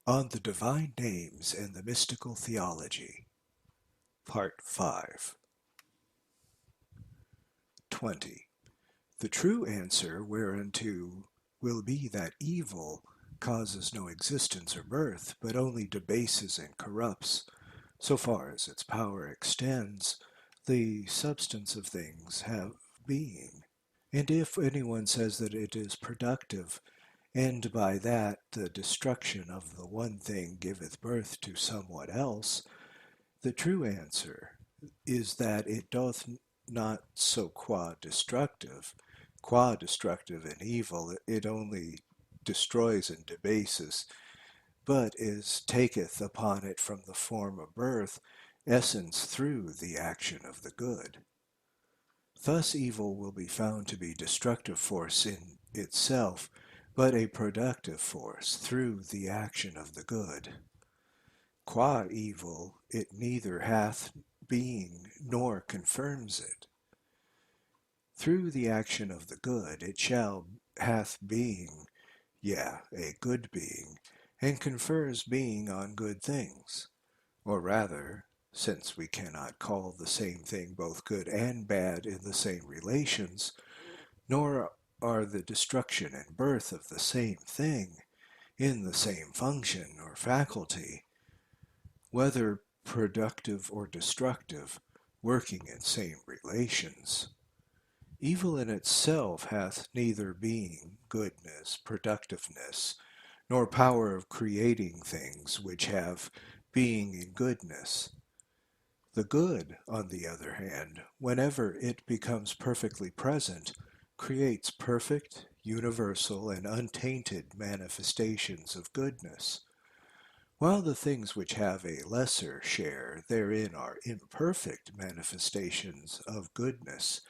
On the Divine Names and the Mystical Theology, Part 5. 20. The true answer whereunto will be that evil causes no existence or birth, but only debases and corrupts, so far as its power extends, the substance of things have being. And if anyone says that it is productive, and by that the destruction of the one thing giveth birth to somewhat else, the true answer is that it doth not so qua destructive and evil, it only destroys and debases, but is taketh upon it from the form of birth, essence through the action of the good. Thus evil will be found to be destructive force in itself, but a productive force through the action of the good. Qua evil it neither hath being nor confirms it. Through the action of the good it shall hath being, yea, a good being, and confers being on good things. Or rather, since we cannot call the same thing both good and bad in the same relations, nor are the destruction and birth of the same thing in the same function or faculty, whether productive or destructive, working in same relations. Evil in itself hath neither being, goodness, productiveness, nor power of creating things which have being in goodness. The good, on the other hand, whenever it becomes perfectly present, creates perfect, universal, and untainted manifestations of goodness, while the things which have a lesser share therein are imperfect manifestations of goodness,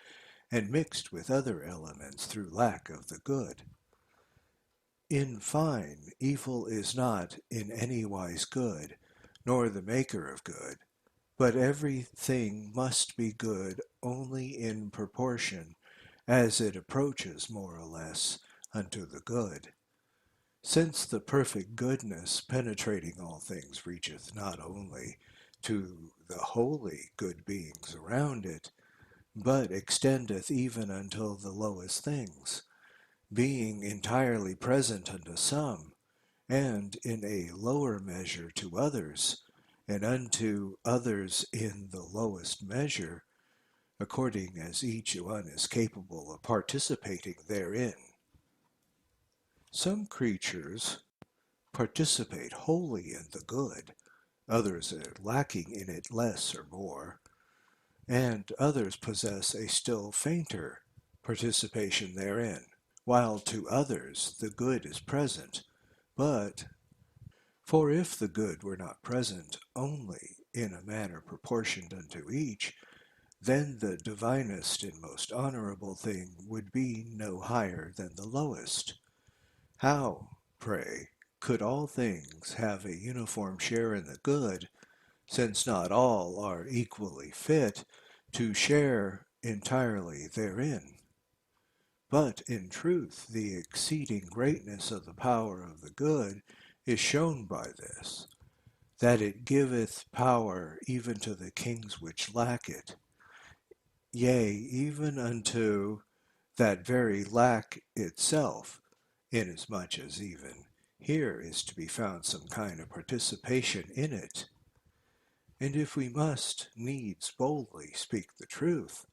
and mixed with other elements through lack of the good. In fine, evil is not in any wise good, nor the maker of good, but everything must be good only in proportion as it approaches more or less unto the good. Since the perfect goodness penetrating all things reacheth not only to the holy good beings around it, but extendeth even until the lowest things, being entirely present unto some, and in a lower measure to others, and unto others in the lowest measure, according as each one is capable of participating therein. Some creatures participate wholly in the good, others are lacking in it less or more, and others possess a still fainter participation therein, while to others the good is present, but for if the good were not present only in a manner proportioned unto each, then the divinest and most honorable thing would be no higher than the lowest. How, pray, could all things have a uniform share in the good, since not all are equally fit to share entirely therein? But in truth the exceeding greatness of the power of the good is shown by this, that it giveth power even to the kings which lack it, yea, even unto that very lack itself, inasmuch as even here is to be found some kind of participation in it. And if we must needs boldly speak the truth,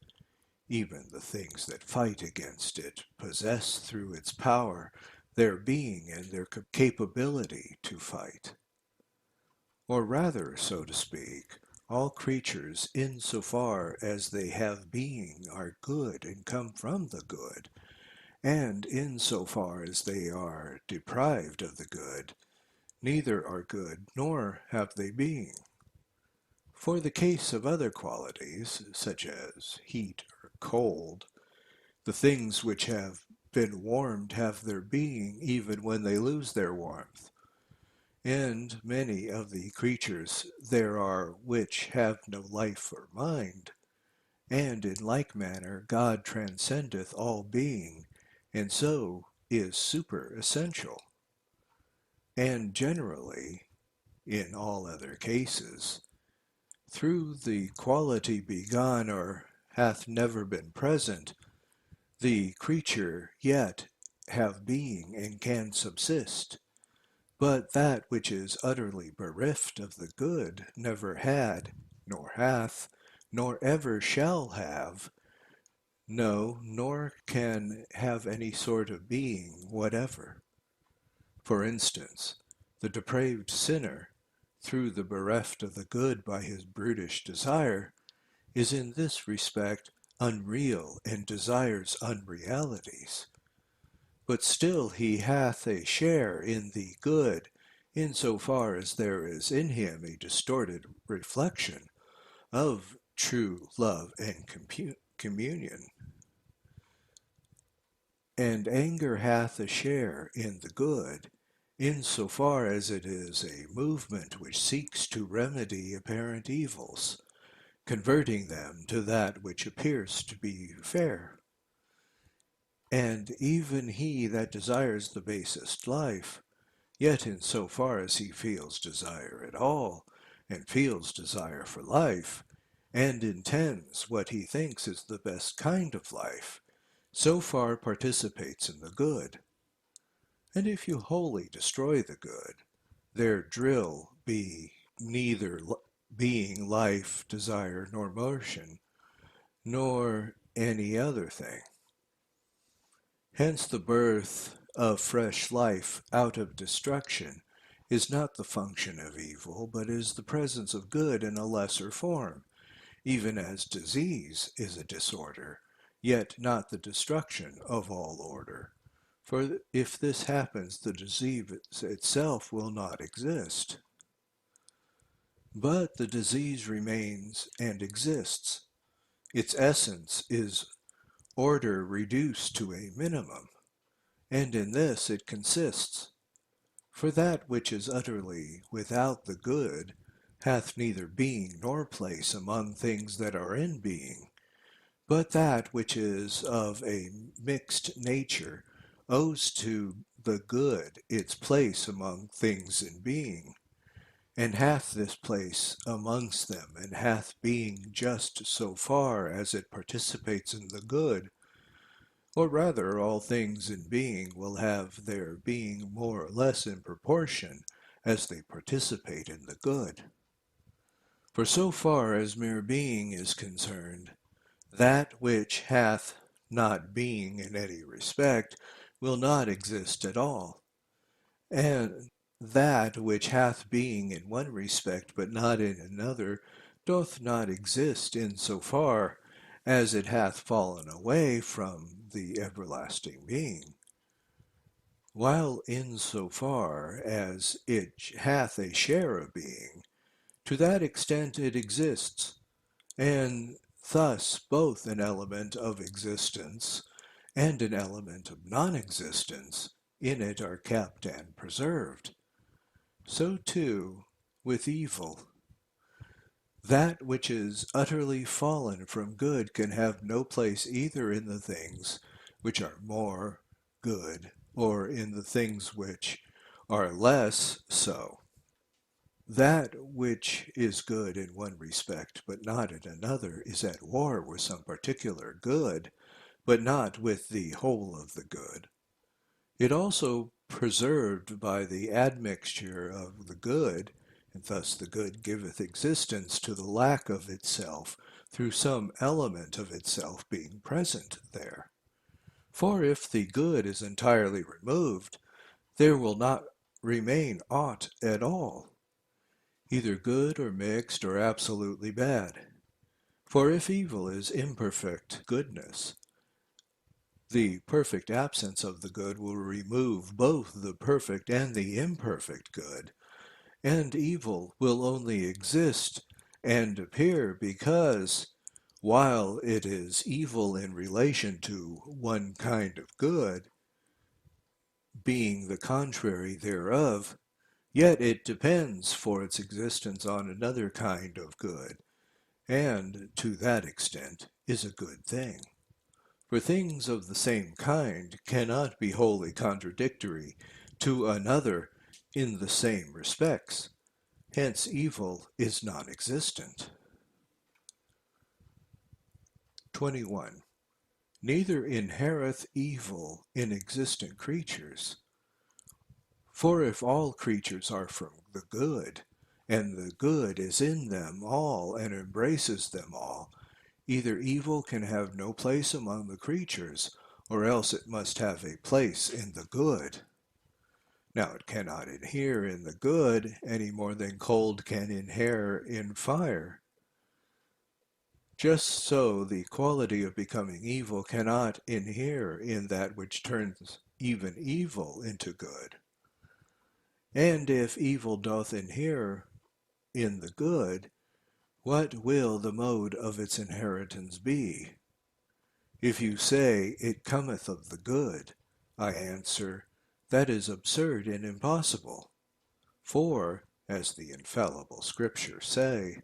even the things that fight against it possess through its power their being and their capability to fight. Or rather, so to speak, all creatures in so far as they have being are good and come from the good, and in so far as they are deprived of the good, neither are good nor have they being. For the case of other qualities, such as heat or cold, the things which have been warmed have their being even when they lose their warmth. And many of the creatures there are which have no life or mind, and in like manner God transcendeth all being, and so is superessential. and generally, in all other cases, through the quality begun or hath never been present, the creature yet have being and can subsist. But that which is utterly bereft of the good never had, nor hath, nor ever shall have, no, nor can have any sort of being whatever. For instance, the depraved sinner, through the bereft of the good by his brutish desire, is in this respect unreal and desires unrealities. But still he hath a share in the good, in so far as there is in him a distorted reflection of true love and communion. And anger hath a share in the good, in so far as it is a movement which seeks to remedy apparent evils, converting them to that which appears to be fair. And even he that desires the basest life, yet in so far as he feels desire at all, and feels desire for life, and intends what he thinks is the best kind of life, so far participates in the good. And if you wholly destroy the good, there drill be neither being, life, desire, nor motion, nor any other thing. Hence the birth of fresh life out of destruction is not the function of evil, but is the presence of good in a lesser form, even as disease is a disorder, yet not the destruction of all order. For if this happens, the disease itself will not exist. But the disease remains and exists. Its essence is order reduced to a minimum, and in this it consists. For that which is utterly without the good hath neither being nor place among things that are in being, but that which is of a mixed nature owes to the good its place among things in being, and hath this place amongst them, and hath being just so far as it participates in the good. Or rather, all things in being will have their being more or less in proportion as they participate in the good. For so far as mere being is concerned, that which hath not being in any respect will not exist at all, and that which hath being in one respect but not in another doth not exist in so far as it hath fallen away from the everlasting being, while in so far as it hath a share of being, to that extent it exists, and thus both an element of existence and an element of non-existence in it are kept and preserved. So too with evil. That which is utterly fallen from good can have no place either in the things which are more good or in the things which are less so. That which is good in one respect but not in another is at war with some particular good, but not with the whole of the good. It also preserved by the admixture of the good, and thus the good giveth existence to the lack of itself through some element of itself being present there. For if the good is entirely removed, there will not remain aught at all, either good or mixed or absolutely bad. For if evil is imperfect goodness, the perfect absence of the good will remove both the perfect and the imperfect good, and evil will only exist and appear because, while it is evil in relation to one kind of good, being the contrary thereof, yet it depends for its existence on another kind of good, and to that extent is a good thing. For things of the same kind cannot be wholly contradictory to another in the same respects. Hence evil is non-existent. 21. Neither inhereth evil in existent creatures. For if all creatures are from the good, and the good is in them all and embraces them all, either evil can have no place among the creatures, or else it must have a place in the good. Now it cannot inhere in the good any more than cold can inhere in fire. Just so the quality of becoming evil cannot inhere in that which turns even evil into good. And if evil doth inhere in the good, what will the mode of its inheritance be? If you say, it cometh of the good, I answer, that is absurd and impossible. For, as the infallible Scriptures say,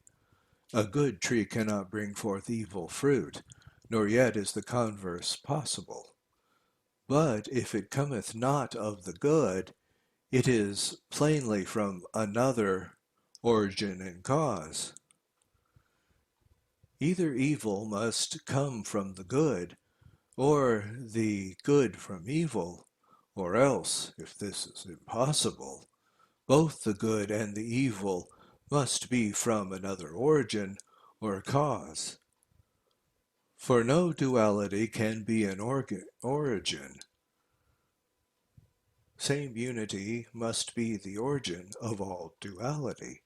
a good tree cannot bring forth evil fruit, nor yet is the converse possible. But if it cometh not of the good, it is plainly from another origin and cause. Either evil must come from the good, or the good from evil, or else, if this is impossible, both the good and the evil must be from another origin or cause. For no duality can be an origin. Same unity must be the origin of all duality.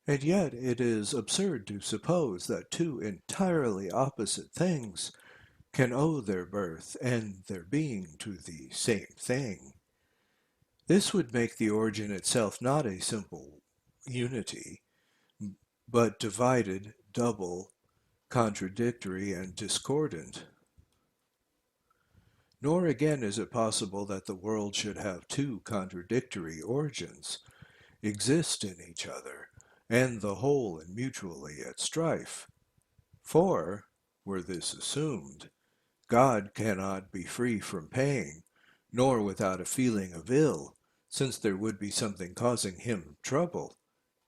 And yet it is absurd to suppose that two entirely opposite things can owe their birth and their being to the same thing. This would make the origin itself not a simple unity, but divided, double, contradictory, and discordant. Nor again is it possible that the world should have two contradictory origins, exist in each other, and the whole and mutually at strife. For, were this assumed, God cannot be free from pain, nor without a feeling of ill, since there would be something causing him trouble.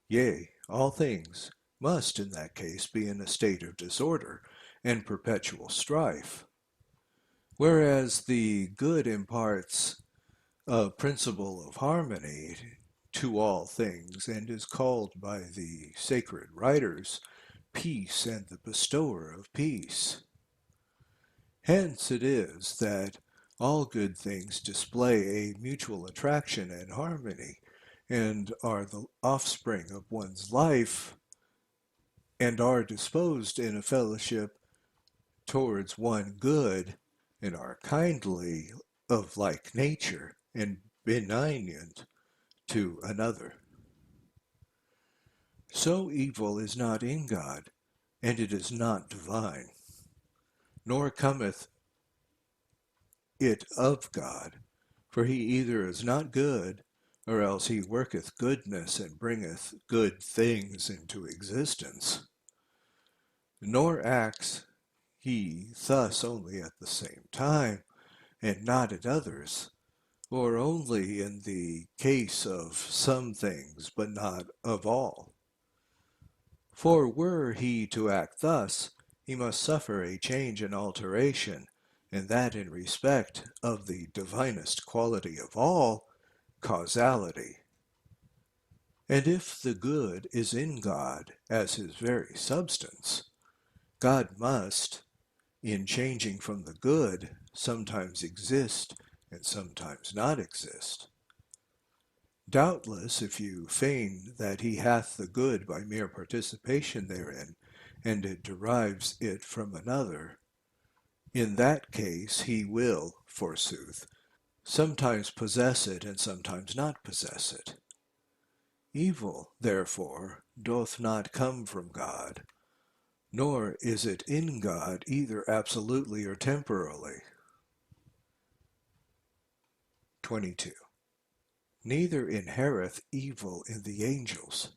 Yea, all things must in that case be in a state of disorder and perpetual strife. Whereas the good imparts a principle of harmony to all things, and is called by the sacred writers peace and the bestower of peace. Hence it is that all good things display a mutual attraction and harmony, and are the offspring of one's life, and are disposed in a fellowship towards one good, and are kindly of like nature, and benignant to another. So evil is not in God, and it is not divine, nor cometh it of God, for he either is not good, or else he worketh goodness and bringeth good things into existence. Nor acts he thus only at the same time, and not at others, or only in the case of some things, but not of all. For were he to act thus, he must suffer a change and alteration, and that in respect of the divinest quality of all, causality. And if the good is in God as his very substance, God must, in changing from the good, sometimes exist and sometimes not exist. Doubtless, if you feign that he hath the good by mere participation therein, and it derives it from another, in that case he will, forsooth, sometimes possess it and sometimes not possess it. Evil, therefore, doth not come from God, nor is it in God either absolutely or temporally. 22. Neither inhereth evil in the angels.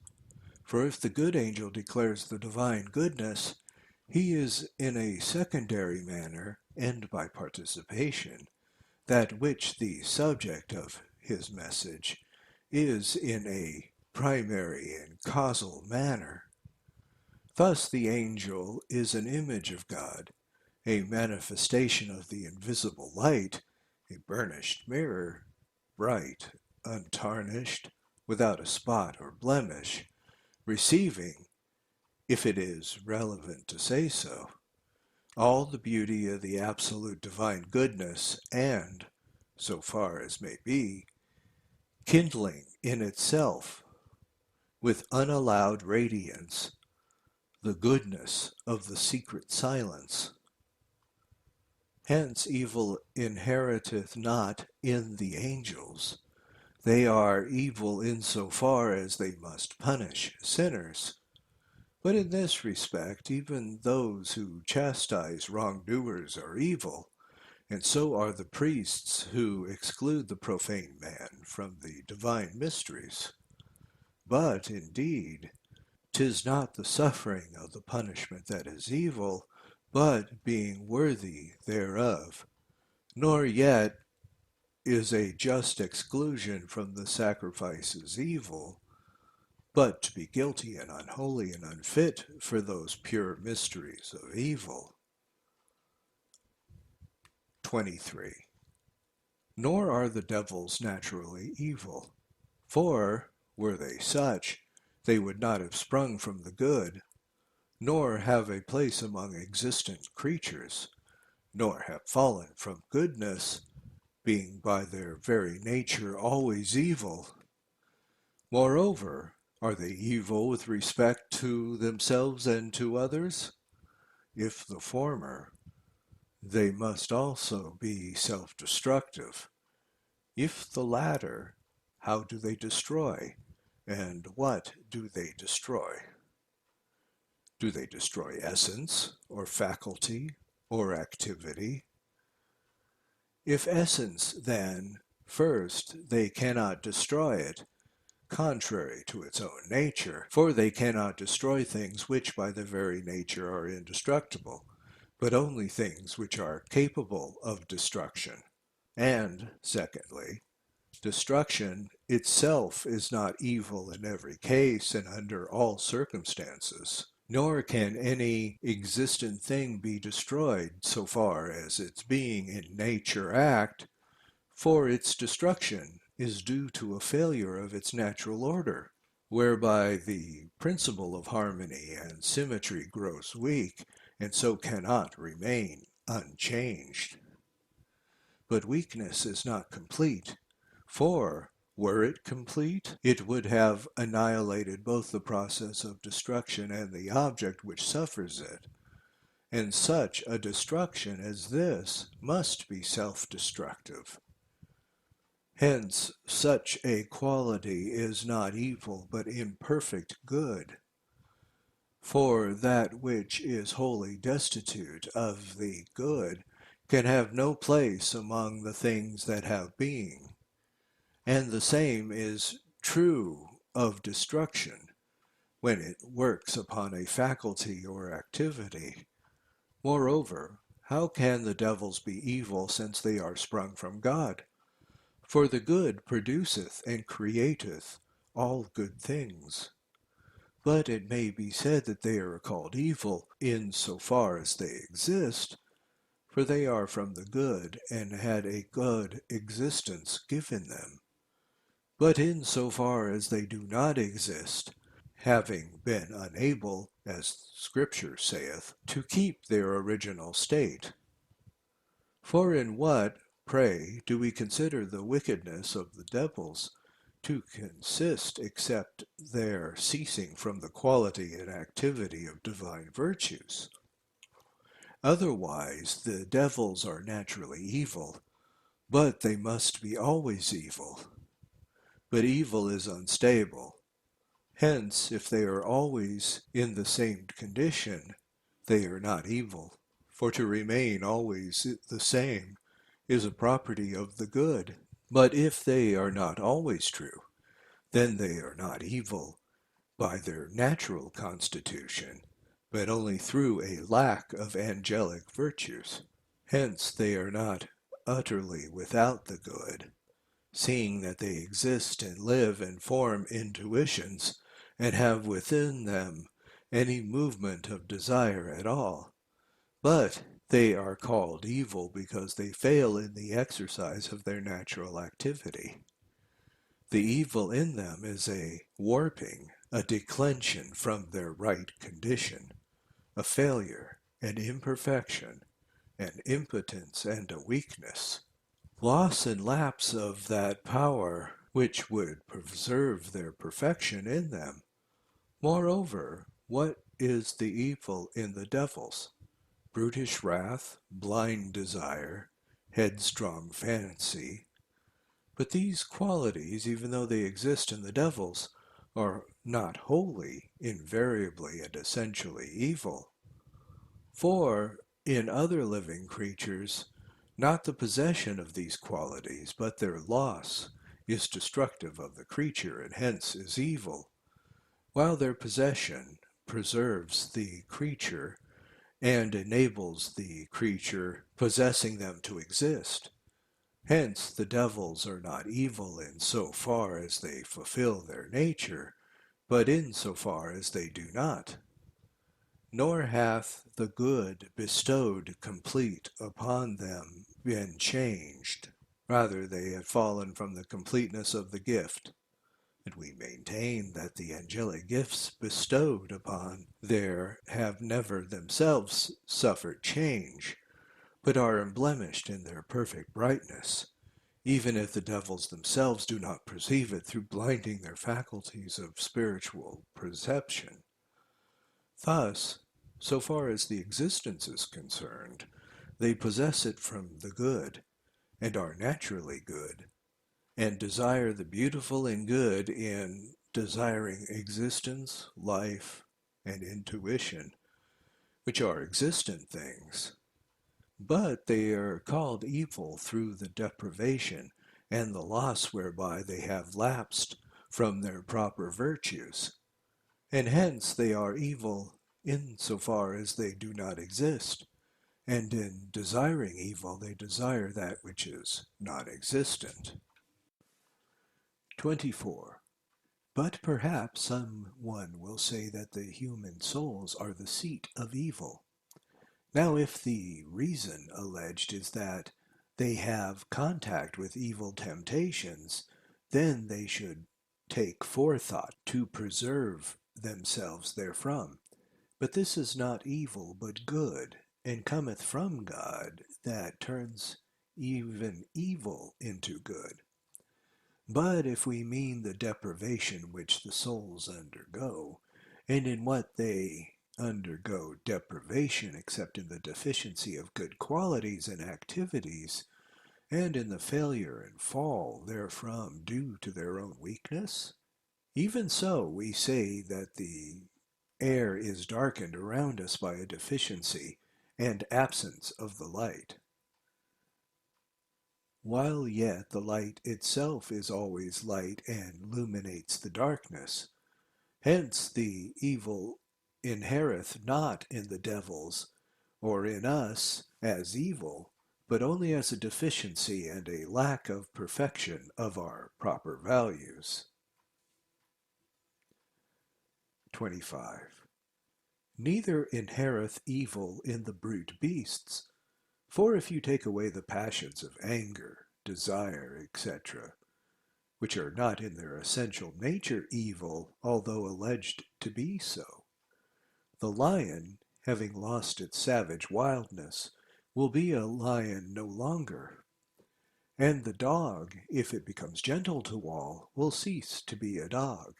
For if the good angel declares the divine goodness, he is in a secondary manner, and by participation, that which the subject of his message is in a primary and causal manner. Thus the angel is an image of God, a manifestation of the invisible light, a burnished mirror, bright, untarnished, without a spot or blemish, receiving, if it is relevant to say so, all the beauty of the absolute divine goodness and, so far as may be, kindling in itself with unallowed radiance the goodness of the secret silence. Hence evil inheriteth not in the angels. They are evil in so far as they must punish sinners. But in this respect, even those who chastise wrongdoers are evil, and so are the priests who exclude the profane man from the divine mysteries. But, indeed, 'tis not the suffering of the punishment that is evil, but being worthy thereof. Nor yet is a just exclusion from the sacrifices evil, but to be guilty and unholy and unfit for those pure mysteries of evil. 23. Nor are the devils naturally evil, for, were they such, they would not have sprung from the good, nor have a place among existent creatures, nor have fallen from goodness, being by their very nature always evil. Moreover, are they evil with respect to themselves and to others? If the former, they must also be self-destructive. If the latter, how do they destroy? And what do they destroy? Do they destroy essence, or faculty, or activity? If essence, then, first, they cannot destroy it, contrary to its own nature, for they cannot destroy things which by their very nature are indestructible, but only things which are capable of destruction. And, secondly, destruction itself is not evil in every case and under all circumstances, nor can any existent thing be destroyed so far as its being in nature act, for its destruction is due to a failure of its natural order, whereby the principle of harmony and symmetry grows weak, and so cannot remain unchanged. But weakness is not complete, for, were it complete, it would have annihilated both the process of destruction and the object which suffers it, and such a destruction as this must be self-destructive. Hence, such a quality is not evil, but imperfect good. For that which is wholly destitute of the good can have no place among the things that have being. And the same is true of destruction, when it works upon a faculty or activity. Moreover, how can the devils be evil, since they are sprung from God? For the good produceth and createth all good things. But it may be said that they are called evil in so far as they exist, for they are from the good and had a good existence given them. But in so far as they do not exist, having been unable, as Scripture saith, to keep their original state. For in what, pray, do we consider the wickedness of the devils to consist except their ceasing from the quality and activity of divine virtues? Otherwise the devils are naturally evil, but they must be always evil. But evil is unstable. Hence, if they are always in the same condition, they are not evil. For to remain always the same is a property of the good. But if they are not always true, then they are not evil by their natural constitution, but only through a lack of angelic virtues. Hence they are not utterly without the good, seeing that they exist and live and form intuitions, and have within them any movement of desire at all. But they are called evil because they fail in the exercise of their natural activity. The evil in them is a warping, a declension from their right condition, a failure, an imperfection, an impotence, and a weakness. Loss and lapse of that power which would preserve their perfection in them. Moreover, what is the evil in the devils? Brutish wrath, blind desire, headstrong fancy. But these qualities, even though they exist in the devils, are not wholly, invariably, and essentially evil. For in other living creatures, not the possession of these qualities, but their loss, is destructive of the creature, and hence is evil, while their possession preserves the creature and enables the creature possessing them to exist. Hence the devils are not evil in so far as they fulfill their nature, but in so far as they do not. Nor hath the good bestowed complete upon them been changed. Rather they had fallen from the completeness of the gift. And we maintain that the angelic gifts bestowed upon there have never themselves suffered change, but are unblemished in their perfect brightness, even if the devils themselves do not perceive it through blinding their faculties of spiritual perception. Thus, so far as the existence is concerned, they possess it from the good, and are naturally good, and desire the beautiful and good in desiring existence, life, and intuition, which are existent things. But they are called evil through the deprivation and the loss whereby they have lapsed from their proper virtues, and hence they are evil in so far as they do not exist, and in desiring evil they desire that which is not existent. 24. But perhaps some one will say that the human souls are the seat of evil. Now if the reason alleged is that they have contact with evil temptations, then they should take forethought to preserve themselves therefrom. But this is not evil, but good, and cometh from God, that turns even evil into good. But if we mean the deprivation which the souls undergo, and in what they undergo deprivation except in the deficiency of good qualities and activities, and in the failure and fall therefrom due to their own weakness, even so we say that the air is darkened around us by a deficiency and absence of the light, while yet the light itself is always light and illuminates the darkness. Hence the evil inherith not in the devils or in us as evil, but only as a deficiency and a lack of perfection of our proper values. 25. Neither inherith evil in the brute beasts. For if you take away the passions of anger, desire, etc., which are not in their essential nature evil, although alleged to be so, the lion, having lost its savage wildness, will be a lion no longer, and the dog, if it becomes gentle to all, will cease to be a dog.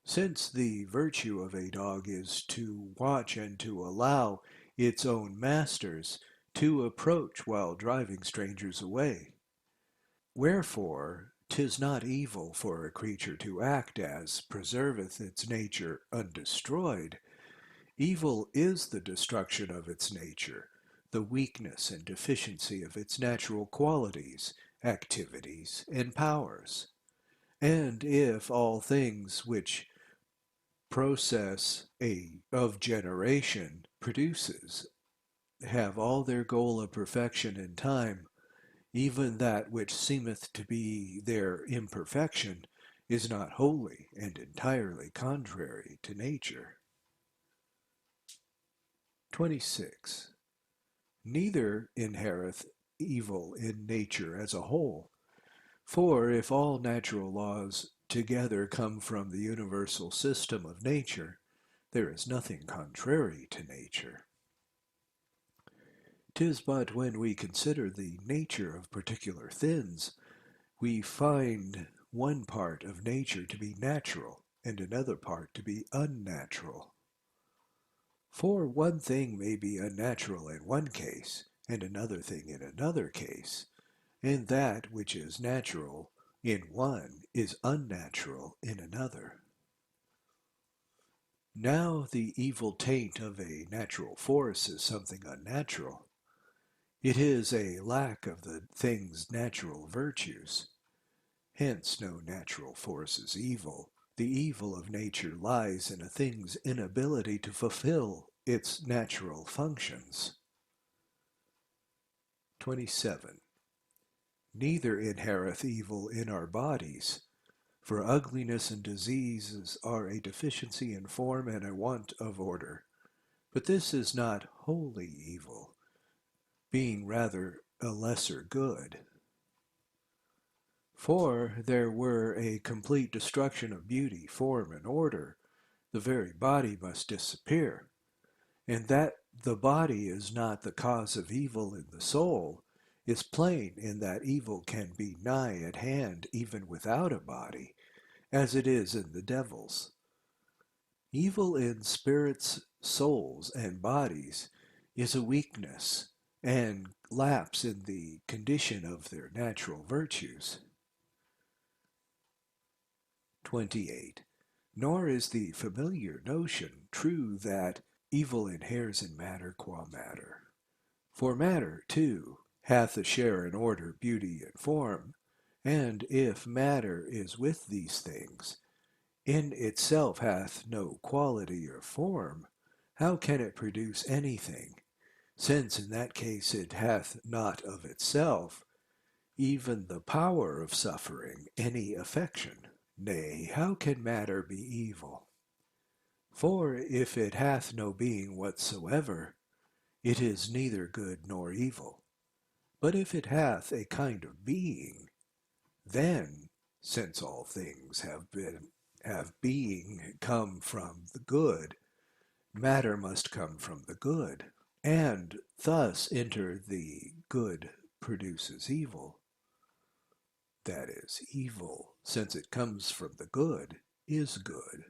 Since the virtue of a dog is to watch and to allow its own masters to approach while driving strangers away. Wherefore 'tis not evil for a creature to act as preserveth its nature undestroyed. Evil is the destruction of its nature, the weakness and deficiency of its natural qualities, activities, and powers. And if all things which process of generation produces have all their goal of perfection in time, Even that which seemeth to be their imperfection is not wholly and entirely contrary to nature. 26. Neither inherith evil in nature as a whole. For if all natural laws together come from the universal system of nature, there is nothing contrary to nature. 'Tis but when we consider the nature of particular things, we find one part of nature to be natural, and another part to be unnatural. For one thing may be unnatural in one case, and another thing in another case, and that which is natural in one is unnatural in another. Now the evil taint of a natural force is something unnatural. It is a lack of the thing's natural virtues. Hence no natural force is evil. The evil of nature lies in a thing's inability to fulfill its natural functions. 27. Neither inherith evil in our bodies, for ugliness and diseases are a deficiency in form and a want of order. But this is not wholly evil, being rather a lesser good. For there were a complete destruction of beauty, form, and order, the very body must disappear. And that the body is not the cause of evil in the soul is plain in that evil can be nigh at hand even without a body, as it is in the devils. Evil in spirits, souls, and bodies is a weakness and lapse in the condition of their natural virtues. 28. Nor is the familiar notion true that evil inheres in matter qua matter. For matter, too, hath a share in order, beauty, and form, and if matter is with these things, in itself hath no quality or form, how can it produce anything, since in that case it hath not of itself even the power of suffering any affection? Nay, how can matter be evil? For if it hath no being whatsoever, it is neither good nor evil. But if it hath a kind of being, then, since all things have being come from the good, matter must come from the good, and thus enter the good produces evil. That is, evil, since it comes from the good, is good.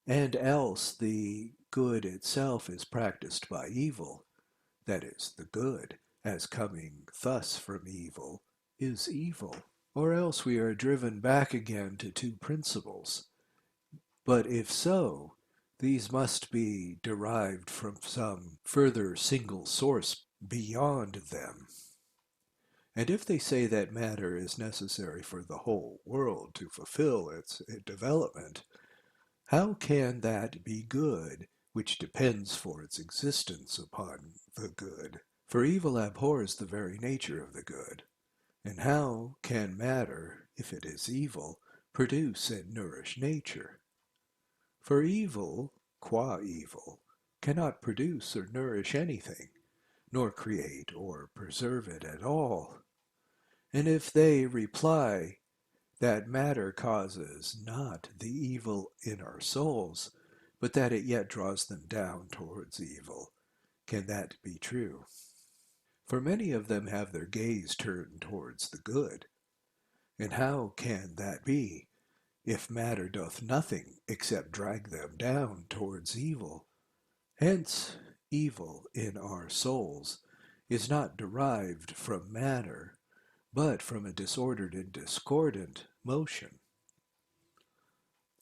And else the good itself is practiced by evil, that is, the good, as coming thus from evil, is evil. Or else we are driven back again to two principles. But if so, these must be derived from some further single source beyond them. And if they say that matter is necessary for the whole world to fulfill its development, how can that be good which depends for its existence upon the good? For evil abhors the very nature of the good. And how can matter, if it is evil, produce and nourish nature? For evil, qua evil, cannot produce or nourish anything, nor create or preserve it at all. And if they reply that matter causes not the evil in our souls, but that it yet draws them down towards evil, can that be true? For many of them have their gaze turned towards the good. And how can that be, if matter doth nothing except drag them down towards evil? Hence evil in our souls is not derived from matter, but from a disordered and discordant motion.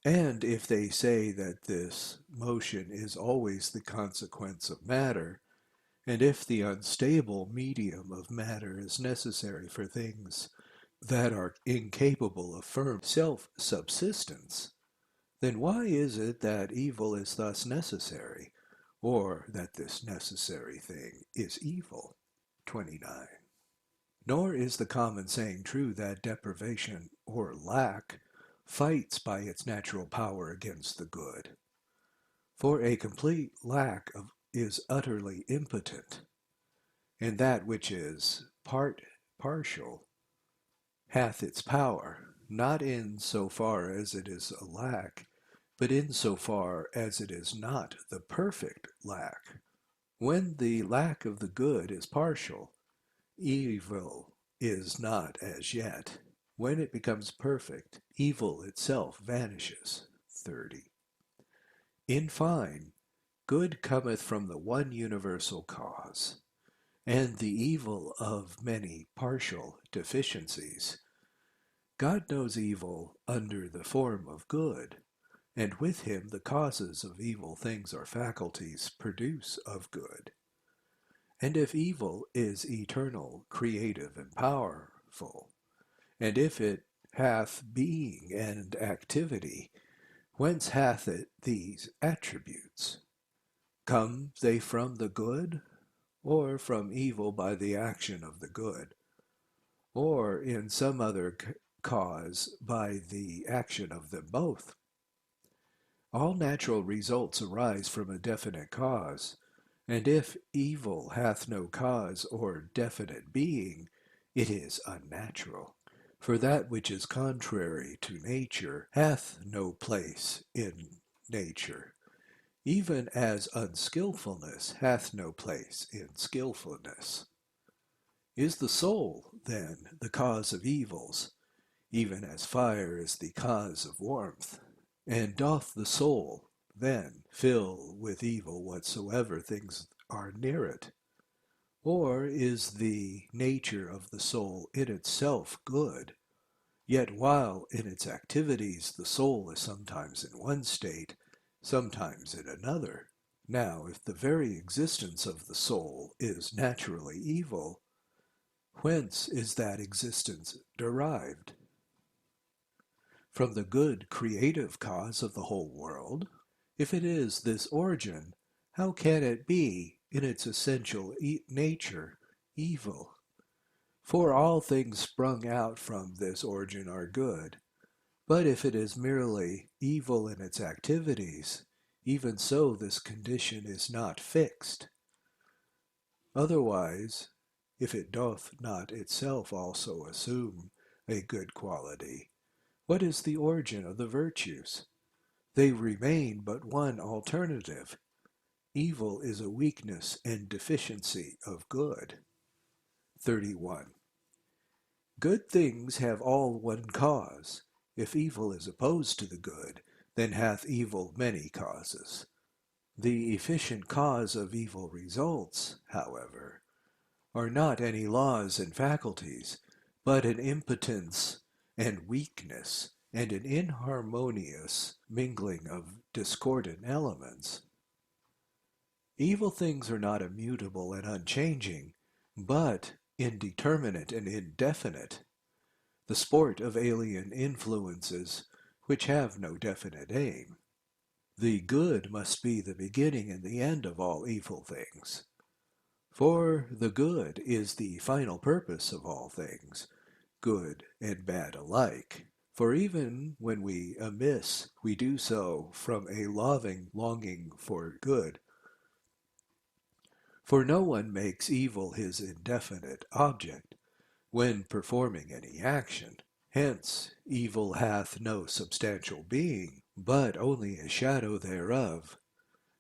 And if they say that this motion is always the consequence of matter, and if the unstable medium of matter is necessary for things that are incapable of firm self-subsistence, then why is it that evil is thus necessary, or that this necessary thing is evil? 29. Nor is the common saying true that deprivation or lack fights by its natural power against the good. For a complete lack of is utterly impotent, and that which is partial hath its power, not in so far as it is a lack, but in so far as it is not the perfect lack. When the lack of the good is partial, evil is not as yet. When it becomes perfect, evil itself vanishes. 30. In fine, good cometh from the one universal cause, and the evil of many partial deficiencies. God knows evil under the form of good, and with him the causes of evil things or faculties produce of good. And if evil is eternal, creative, and powerful, and if it hath being and activity, whence hath it these attributes? Come they from the good, or from evil by the action of the good, or in some other cause by the action of them both? All natural results arise from a definite cause, and if evil hath no cause or definite being, it is unnatural. For that which is contrary to nature hath no place in nature, even as unskilfulness hath no place in skilfulness. Is the soul, then, the cause of evils, even as fire is the cause of warmth? And doth the soul, then, fill with evil whatsoever things are near it? Or is the nature of the soul in itself good? Yet while in its activities the soul is sometimes in one state, sometimes in another. Now, if the very existence of the soul is naturally evil, whence is that existence derived? From the good creative cause of the whole world? If it is this origin, how can it be, in its essential nature, evil? For all things sprung out from this origin are good. But if it is merely evil in its activities, even so this condition is not fixed. Otherwise, if it doth not itself also assume a good quality, what is the origin of the virtues? They remain but one alternative. Evil is a weakness and deficiency of good. 31. Good things have all one cause. If evil is opposed to the good, then hath evil many causes. The efficient cause of evil results, however, are not any laws and faculties, but an impotence and weakness, and an inharmonious mingling of discordant elements. Evil things are not immutable and unchanging, but indeterminate and indefinite, the sport of alien influences which have no definite aim. The good must be the beginning and the end of all evil things. For the good is the final purpose of all things, good and bad alike. For even when we amiss, we do so from a loving longing for good. For no one makes evil his indefinite object when performing any action. Hence, evil hath no substantial being, but only a shadow thereof,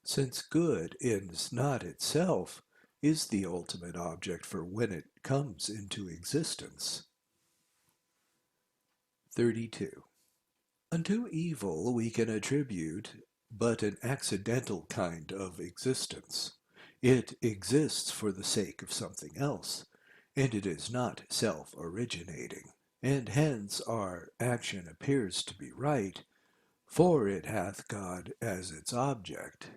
since good is not itself, is the ultimate object for when it comes into existence. 32. Unto evil we can attribute but an accidental kind of existence. It exists for the sake of something else, and it is not self-originating, and hence our action appears to be right, for it hath God as its object.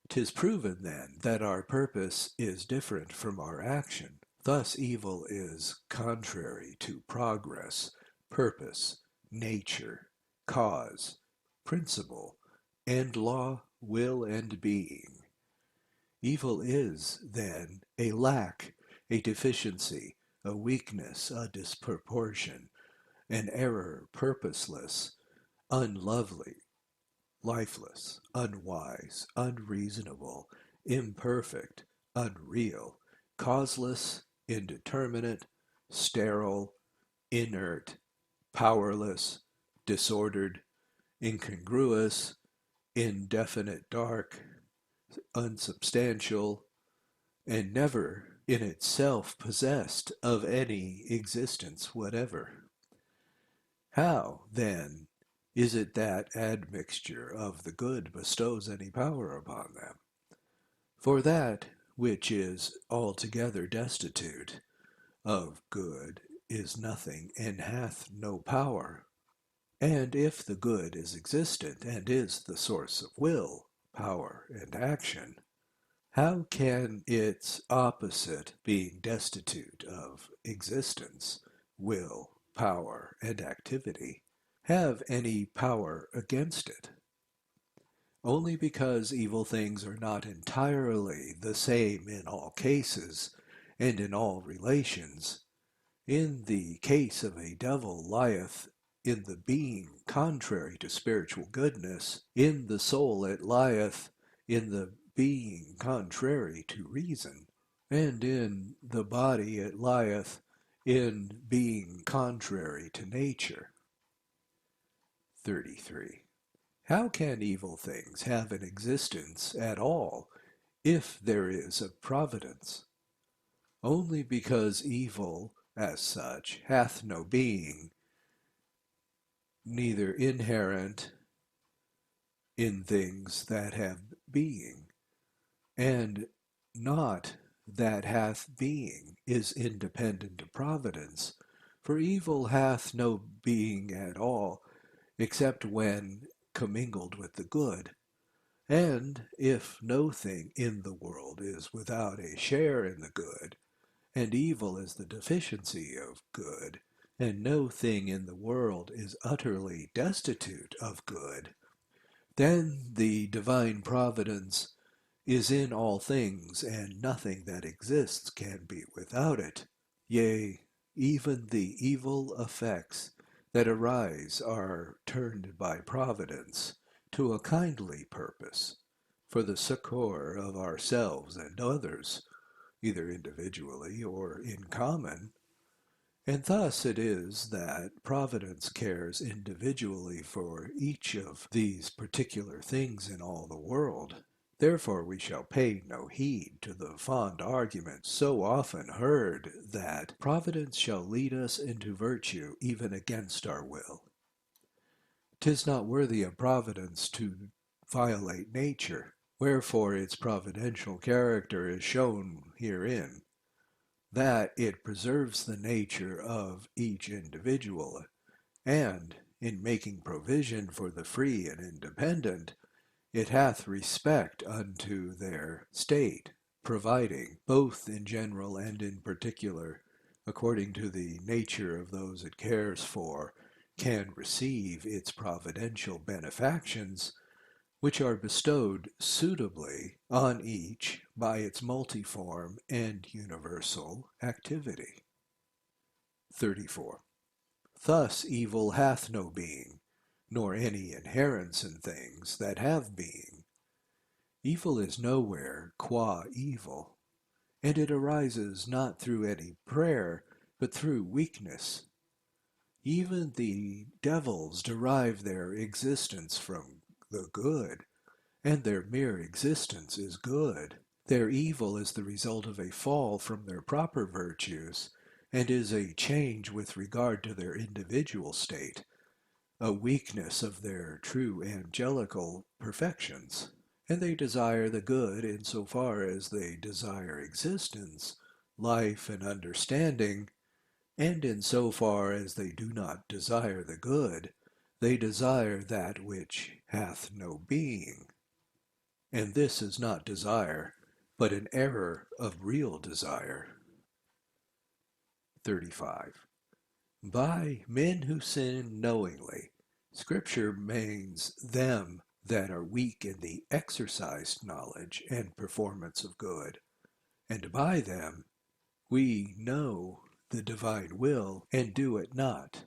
'Tis proven, then, that our purpose is different from our action. Thus evil is contrary to progress, purpose, nature, cause, principle, and law, will, and being. Evil is, then, a lack, a deficiency, a weakness, a disproportion, an error purposeless, unlovely, lifeless, unwise, unreasonable, imperfect, unreal, causeless, indeterminate, sterile, inert, powerless, disordered, incongruous, indefinite dark, unsubstantial, and never in itself possessed of any existence whatever. How, then, is it that admixture of the good bestows any power upon them? For that which is altogether destitute of good is nothing and hath no power. And if the good is existent and is the source of will, power, and action, how can its opposite, being destitute of existence, will, power, and activity, have any power against it? Only because evil things are not entirely the same in all cases and in all relations. In the case of a devil lieth in the being contrary to spiritual goodness, in the soul it lieth in the being contrary to reason, and in the body it lieth in being contrary to nature. 33. How can evil things have an existence at all if there is a providence? Only because evil, as such, hath no being, neither inherent in things that have being, and not that hath being is independent of providence, for evil hath no being at all, except when commingled with the good. And if no thing in the world is without a share in the good, and evil is the deficiency of good, and no thing in the world is utterly destitute of good, then the divine providence is in all things, and nothing that exists can be without it. Yea, even the evil effects that arise are turned by providence to a kindly purpose, for the succor of ourselves and others, either individually or in common. And thus it is that Providence cares individually for each of these particular things in all the world. Therefore we shall pay no heed to the fond argument so often heard that Providence shall lead us into virtue even against our will. 'Tis not worthy of Providence to violate nature, wherefore its providential character is shown herein, that it preserves the nature of each individual, and, in making provision for the free and independent, it hath respect unto their state, providing, both in general and in particular, according to the nature of those it cares for, can receive its providential benefactions, which are bestowed suitably on each by its multiform and universal activity. 34. Thus evil hath no being, nor any inherence in things that have being. Evil is nowhere qua evil, and it arises not through any prayer, but through weakness. Even the devils derive their existence from the good, and their mere existence is good. Their evil is the result of a fall from their proper virtues, and is a change with regard to their individual state, a weakness of their true angelical perfections. And they desire the good in so far as they desire existence, life, and understanding, and in so far as they do not desire the good, they desire that which hath no being. And this is not desire, but an error of real desire. 35. By men who sin knowingly, Scripture means them that are weak in the exercised knowledge and performance of good, and by them we know the divine will and do it not.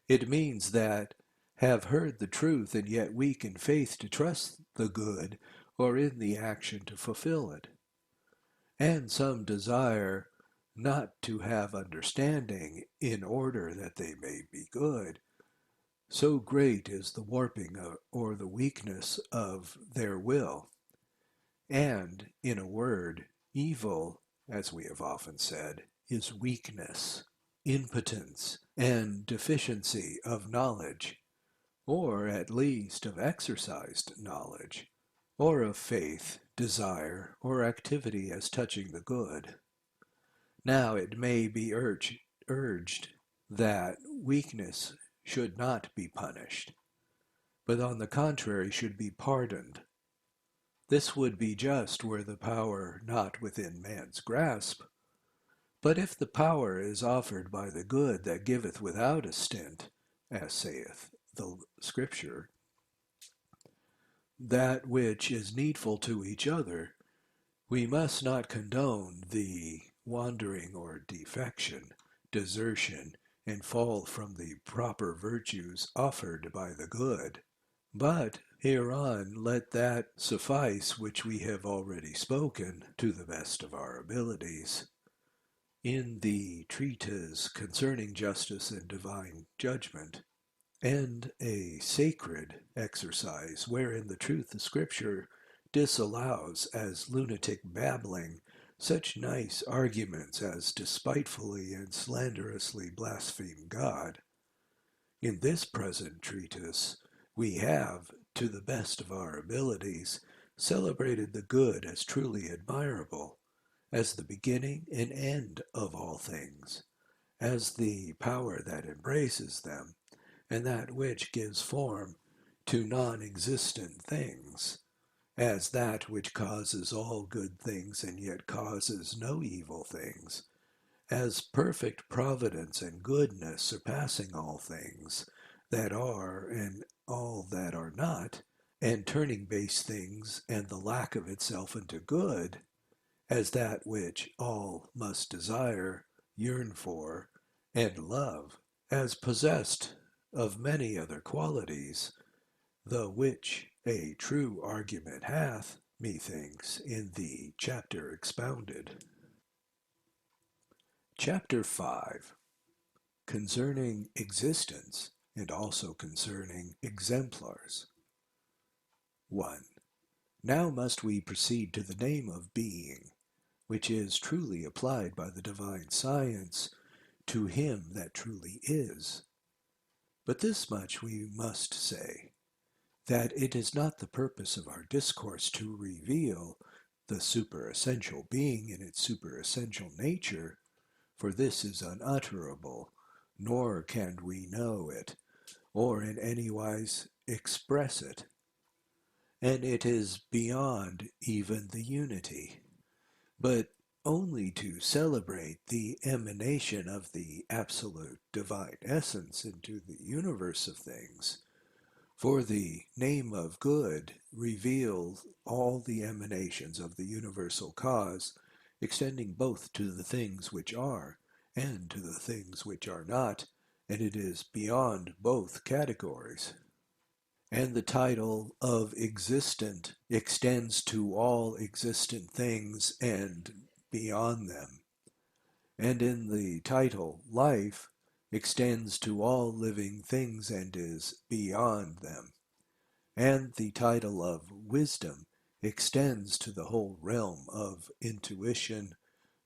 It means that have heard the truth and yet weak in faith to trust the good or in the action to fulfill it. And some desire not to have understanding in order that they may be good. So great is the warping or the weakness of their will. And, in a word, evil, as we have often said, is weakness, impotence, and deficiency of knowledge, or at least of exercised knowledge, or of faith, desire, or activity as touching the good. Now it may be urged that weakness should not be punished, but on the contrary should be pardoned. This would be just were the power not within man's grasp. But if the power is offered by the good that giveth without a stint, as saith the Scripture, that which is needful to each other, we must not condone the wandering or defection, desertion, and fall from the proper virtues offered by the good. But hereon let that suffice which we have already spoken to the best of our abilities. In the treatise concerning justice and divine judgment, and a sacred exercise wherein the truth of Scripture disallows as lunatic babbling such nice arguments as despitefully and slanderously blaspheme God. In this present treatise we have, to the best of our abilities, celebrated the good as truly admirable, as the beginning and end of all things, as the power that embraces them, and that which gives form to non-existent things, as that which causes all good things and yet causes no evil things, as perfect providence and goodness surpassing all things that are and all that are not, and turning base things and the lack of itself into good, as that which all must desire, yearn for, and love, as possessed of many other qualities, the which a true argument hath, methinks, in the chapter expounded. Chapter 5. Concerning existence, and also concerning exemplars. 1. Now must we proceed to the name of being, which is truly applied by the divine science to him that truly is. But this much we must say, that it is not the purpose of our discourse to reveal the superessential being in its superessential nature, for this is unutterable, nor can we know it, or in any wise express it, and it is beyond even the unity, but only to celebrate the emanation of the absolute divine essence into the universe of things. For the name of good reveals all the emanations of the universal cause, extending both to the things which are and to the things which are not, and it is beyond both categories. And the title of existent extends to all existent things and beyond them. And in the title life extends to all living things and is beyond them. And the title of wisdom extends to the whole realm of intuition,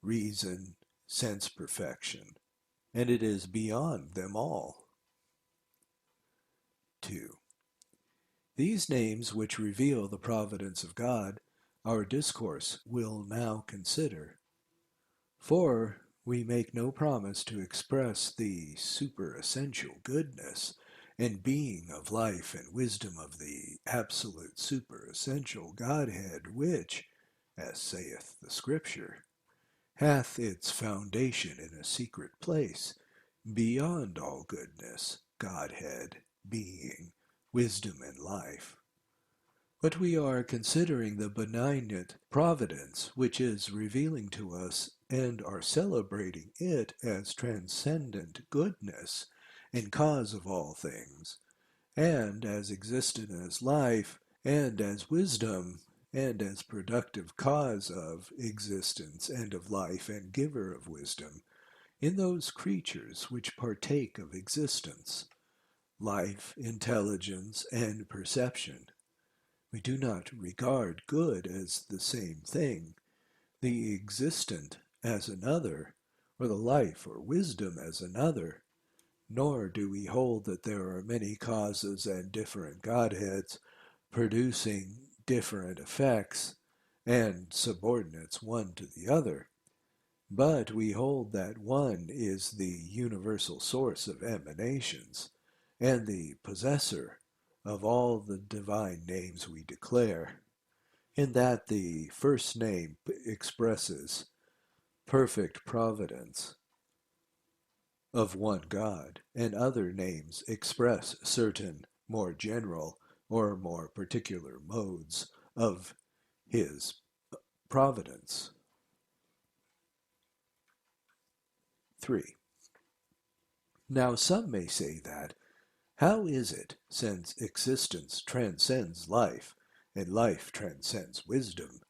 reason, sense perfection, and it is beyond them all. 2. These names which reveal the providence of God, our discourse will now consider. For we make no promise to express the superessential goodness and being of life and wisdom of the absolute superessential Godhead, which, as saith the Scripture, hath its foundation in a secret place, beyond all goodness, Godhead, being, wisdom, and life. But we are considering the benignant providence which is revealing to us and are celebrating it as transcendent goodness and cause of all things, and as existent as life, and as wisdom, and as productive cause of existence and of life and giver of wisdom, in those creatures which partake of existence, life, intelligence, and perception. We do not regard good as the same thing, the existent as another, or the life or wisdom as another, nor do we hold that there are many causes and different Godheads producing different effects and subordinates one to the other, but we hold that one is the universal source of emanations and the possessor of all the divine names we declare, in that the first name expresses perfect providence of one God, and other names express certain more general or more particular modes of his providence. 3. Now some may say that, how is it, since existence transcends life, and life transcends wisdom,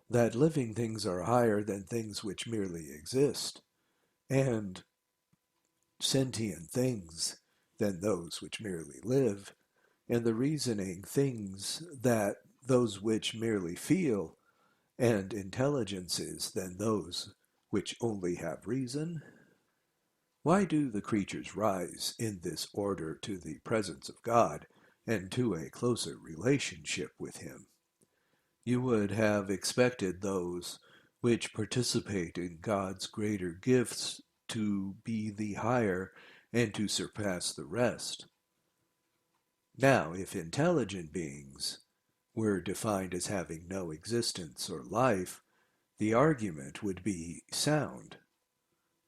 that living things are higher than things which merely exist, and sentient things than those which merely live, and the reasoning things that those which merely feel, and intelligences than those which only have reason? Why do the creatures rise in this order to the presence of God and to a closer relationship with him? You would have expected those which participate in God's greater gifts to be the higher and to surpass the rest. Now, if intelligent beings were defined as having no existence or life, the argument would be sound.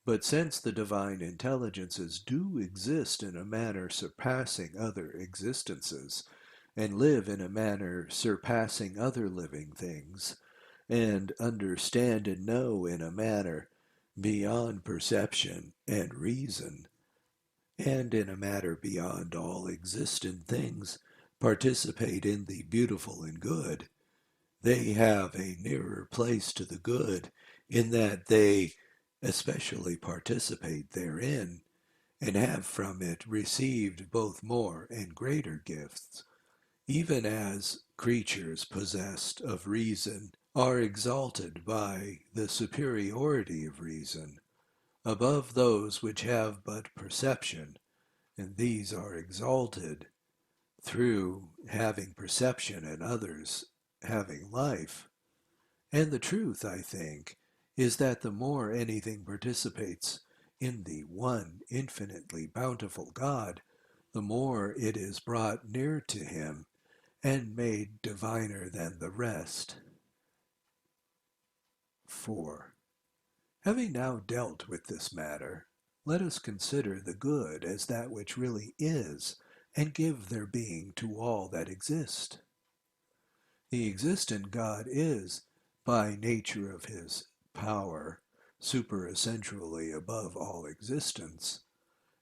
But since the divine intelligences do exist in a manner surpassing other existences, and live in a manner surpassing other living things, and understand and know in a manner beyond perception and reason, and in a manner beyond all existent things, participate in the beautiful and good, they have a nearer place to the good in that they especially participate therein, and have from it received both more and greater gifts, even as creatures possessed of reason are exalted by the superiority of reason above those which have but perception, and these are exalted through having perception and others having life. And the truth, I think, is that the more anything participates in the one infinitely bountiful God, the more it is brought near to him and made diviner than the rest. 4. Having now dealt with this matter, let us consider the good as that which really is, and give their being to all that exist. The existent God is, by nature of his power, superessentially above all existence.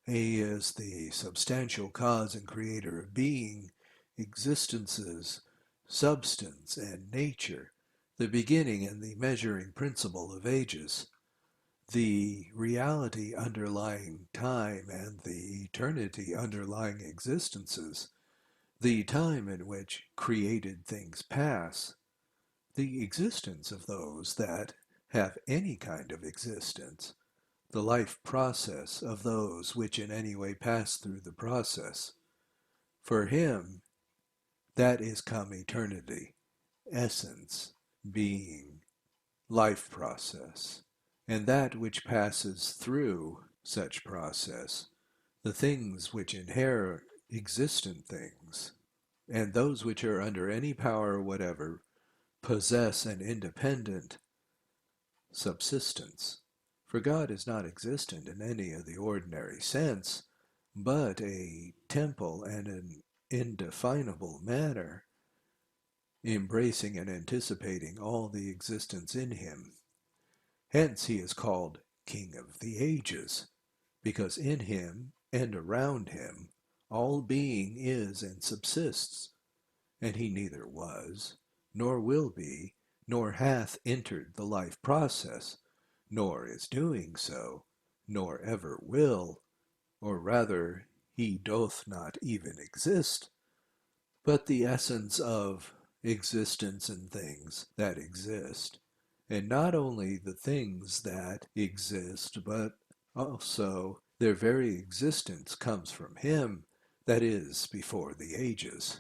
He is the substantial cause and creator of being, existence's substance and nature, the beginning and the measuring principle of ages, the reality underlying time and the eternity underlying existences, the time in which created things pass, the existence of those that have any kind of existence, the life process of those which in any way pass through the process. For him, that is come eternity, essence, being, life process, and that which passes through such process, the things which inherit existent things, and those which are under any power whatever, possess an independent subsistence. For God is not existent in any of the ordinary sense, but a temple and an indefinable manner, embracing and anticipating all the existence in him. Hence he is called King of the Ages, because in him and around him all being is and subsists, and he neither was, nor will be, nor hath entered the life process, nor is doing so, nor ever will, or rather he doth not even exist, but the essence of existence and things that exist, and not only the things that exist, but also their very existence comes from him that is before the ages.